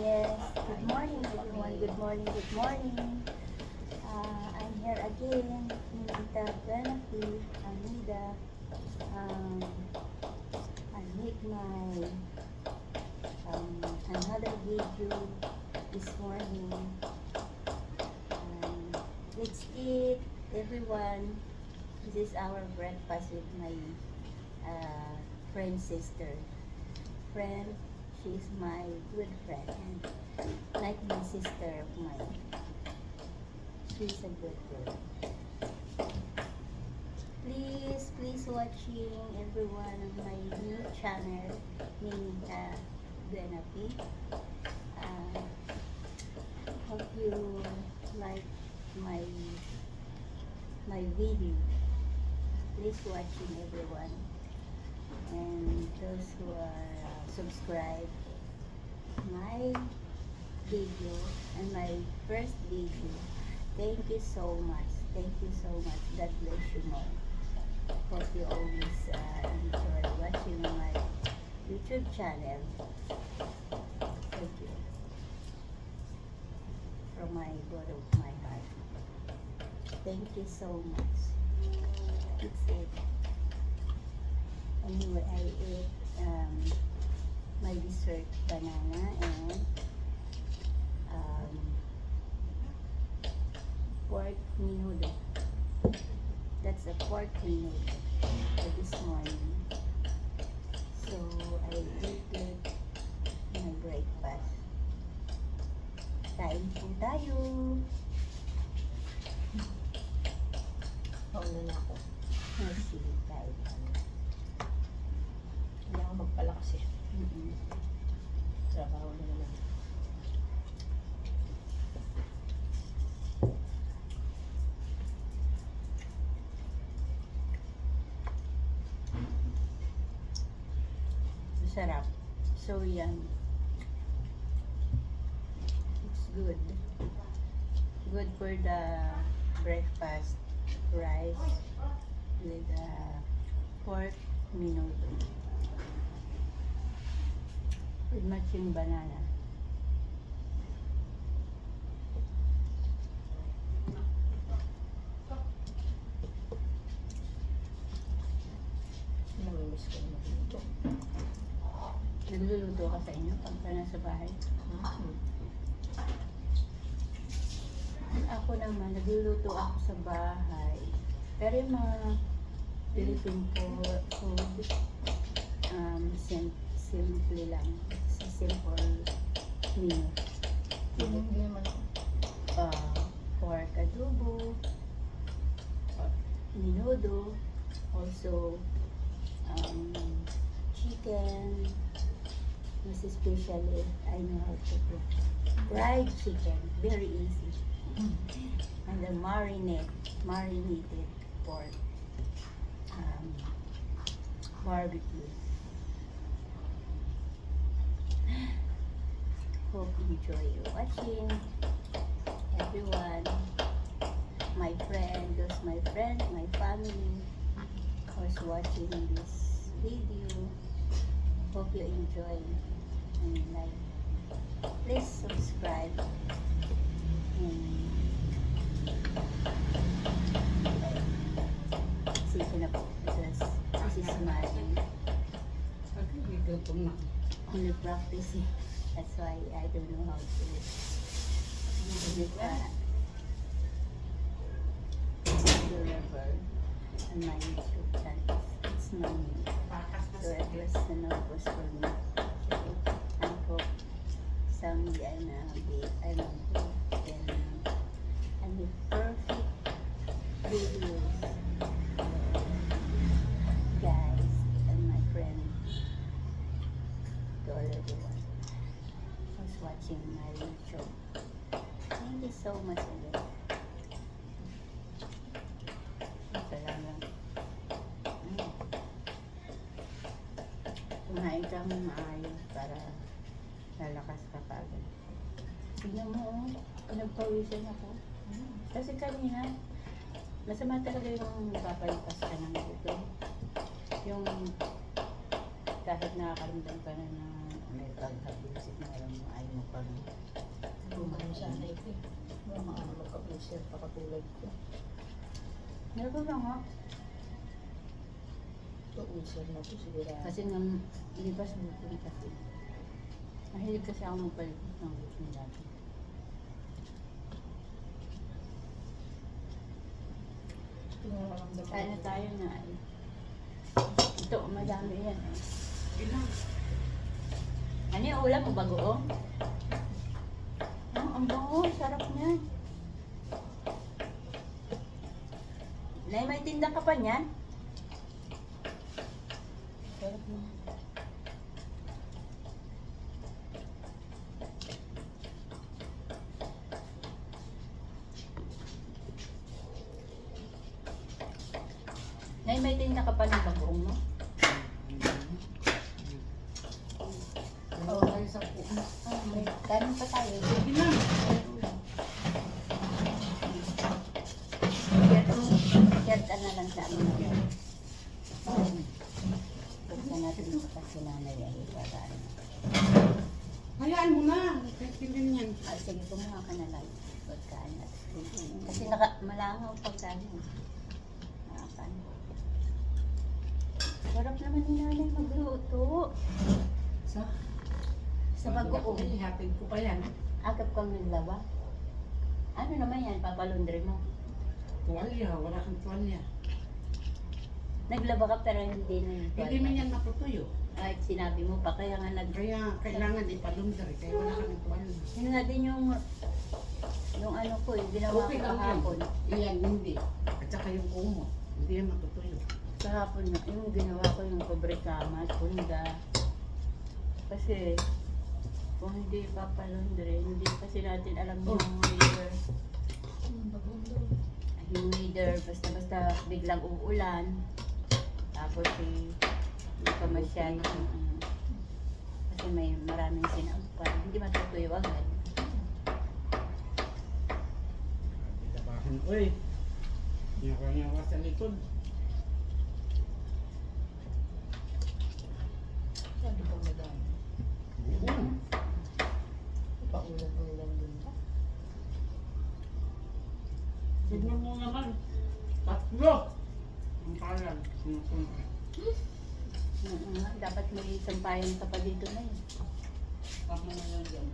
Yes, good morning everyone. Good morning, good morning. I'm here again, Ninita Benafi, Amida. I make my another video this morning. Let's eat, everyone. This is our breakfast with my friend sister. Friend, she's my good friend and like my sister of mine. She's a good girl. Please watching everyone on my new channel, Ninita Benafi. Hope you like my video. Please watching everyone, and those who are subscribed my video and my first video, thank you so much. Thank you so much. God bless you more. Hope you always enjoy watching my YouTube channel. Thank you from my bottom of my heart. Thank you so much. It's it. Anyway, I ate my dessert, banana and pork menudo. That's a pork menudo for this morning. So I ate my breakfast. Kain po tayo. Pauna na ako. Sige, kain tayo. Hindi ako magpalakas eh. Mm-mm. Trabaho na naman. Sarap. So yummy. It's good. Good for the breakfast rice with pork menudo. With matching banana. Namimiss ko naman ito. Nagluluto ka sa inyo pagka nasa bahay. Ako naman, nagluluto ako sa bahay. Pero yung mga Philippine food, simple lang. Sa simple meal. Hindi naman ako. Pork adobo, menudo, also chicken. Most especially, I know how to cook fried chicken. Very easy. And the marinated pork, barbecue. Hope you enjoy watching, everyone. My family who's watching this video. Hope you enjoy and like. Please subscribe. Sige na po, because this is my only practice. That's why I don't know how to do it deliver on my YouTube channel. It's not me. So it was the nervous for me. I hope someday I'm good and with perfect videos. Guys and my friend, to all everyone who's watching my YouTube. Thank you so much again. Salamat. Kumain kang maayos para lalakas ka agad. Tignan mo, pinagpawisan ako. Kasi kanina, masama talaga yung papalipas ka ng ito. Yung kahit nakakaramdam ka na may pagkabisit na alam mo, ayaw mo Paano? Gumano sana ito eh. Mga magka-ulcer pa katulad ko. Meron na nga. Ito ulcer na to siguro. Kasi nang lipas bukong kasi. Mahilig kasi ako magpalikot ng bukong dati. Ito na naramdaman. Kaya na tayo na ay. Ito, madami yan eh. Ilang? Ano yung ulam mo? Bagoong? Ang bango. Sarap niyan. Nay, may tinda ka pa niyan? Sarap na. Nay, may tinda ka pa ng bagoong mo? Oo, tayo sa puno. May kanin pa tayo. Sige na. Share ka na lang sa amin ngayon. Buksan natin ito kasi nanay ay para ano. Hayaan mo na. Kailangan yan. Ah, sige, kumuha ka na lang. Pagkaan natin. Kasi malangaw pagkaan. Nakakan. Sarap naman ni nanay magluto. Sa bagoong. Ihatid ko pa yan. Agap kang naglaba. Ano naman yan? Papalundre mo. Tuwalya. Wala kang tuwalya. Naglaba ka pero hindi na yung Hindi man yan matutuyo. Ay, sinabi mo pa. Kaya nga Kaya kailangan ipalundar. Kaya wala kang tuwalya. Yun nga din yung ano ko eh, ginawa Okay ko lang yan. kahapon. Iyan, hindi. At saka yung kumot. Hindi yan matutuyo. Kahapon na, yung ginawa ko yung pabrikama, punda. Kasi, kung hindi papalundre, hindi kasi natin alam Oh. yung weather. Bagong daw. Yung weather, basta biglang uulan. Tapos hindi pa masyadong, kasi may maraming sinampan. Hindi matutuyo agad. Labahan. Uy! Nyawa-nyawa sa likod. Sabi ko madami. Oo. Paulan-ulan din pa. Tignan mo naman. Tatlo! Ang kalan. Sinusunod. Dapat may sampayan ka pa dito na yun. Tama na yan dyan.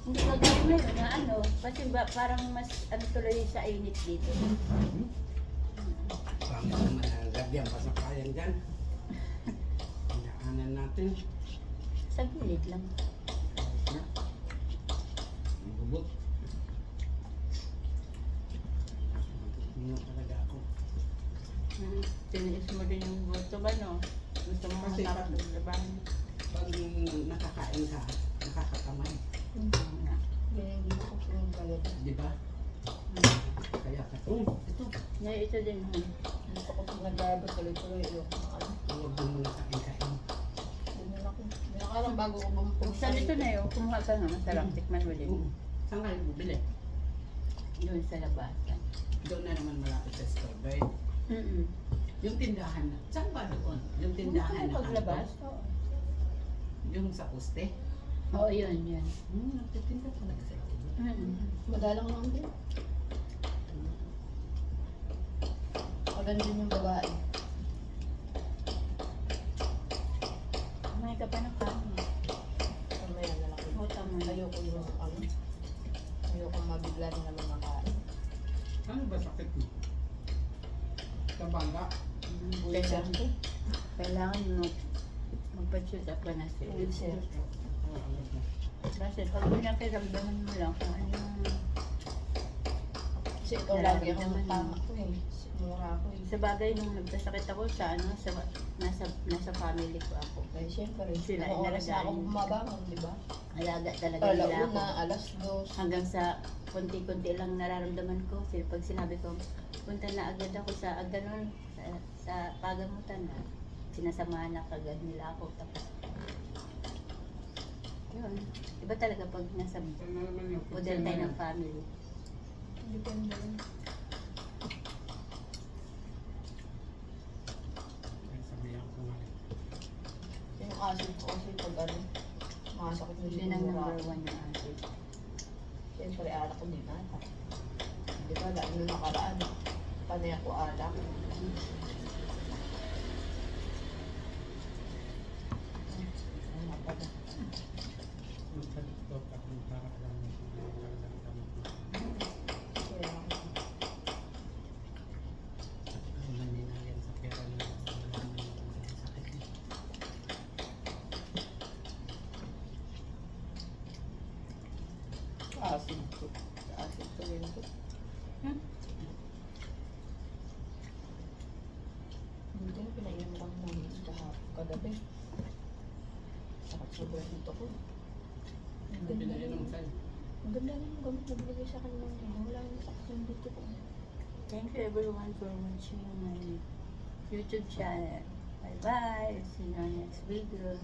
Hindi ko gawin na yun, na ano, kasi parang mas ano tuloy sa init dito. Pangit naman ang gabyan pa sa kayan dyan. Pinaanan natin. Sa gilid lang. Ang gubot. Hindi talaga ako. Tiniis mo din yung gusto ba, no? Gusto mo Kasi matapos pag- ng labahan. Pag nakakain ka, nakakatamay. Ganyan din ako sa mga galad. Di ba? Kaya ka, ito. Ito din, Gusto ko pag nag-aabot tuloy-tuloy. Ayoko na ano. Huwag din mo na kain-kain. Ganyan ako. Nakalang bago ko bumupong. Buksan ito na yun, kumuha ka nga, masarap, tikman mo din. Oo. Saan kayo bubili? Doon sa labasan. Doon na naman malapit sa store, right? Yung tindahan na, saan ba doon? Yung tindahan na paglabas? kanto? Yung sa poste? Oo, yun. Nagtitinda talaga sa ito. Madalang lang din. Maganda din yung babae. Kumain ka pa ng kanin. Mamaya na lang. Oo, tama. Ayoko yung ano. Ayoko mabigla rin naman makain. Ano ba sakit mo? Sa bangga? Kailangan mo magpa-check up ka na siya. Ulcer. Kasi pag pinakiramdaman mo lang kung ano yung Kasi ikaw lagi ang tama ko eh. Mura ko eh. sa bagay nung nagkasakit ako sa ano sa nasa family ko ako. Dahil syempre, Sila, anong oras na ako inalagaan. bumabangon, di ba? Alaga talaga nila ako. Alauna, alas 2. Hanggang sa konti-konti lang nararamdaman ko. Kasi pag sinabi ko, punta na agad ako sa ganun, sa pagamutan na. Sinasamahan na agad nila ako. Tapos, yun. Iba talaga pag nasa Ano naman yung model tayo ng family. Depende rin. Sabihan ko nga. Yung acid ko kasi pag ano, Sumasakit yung Yun ang siguro number ako. 1 yung acid. Siyempre, alak ko din ata. Di ba, lalo na nakaraan. Panay ako alak. Ano pala? Kaya ako. Acid ko. Acid ko rin ko. Hmm? Hindi, pinainom lang ng kagabi. Sakit sobrang dito ko. Ang ganda Pinainom rin. sa'yo. Ang ganda rin yung gamit na binigay sa akin ng dino. Wala nang sakit yung dito ko. Thank you everyone for watching my YouTube channel. Bye bye. See you on next video.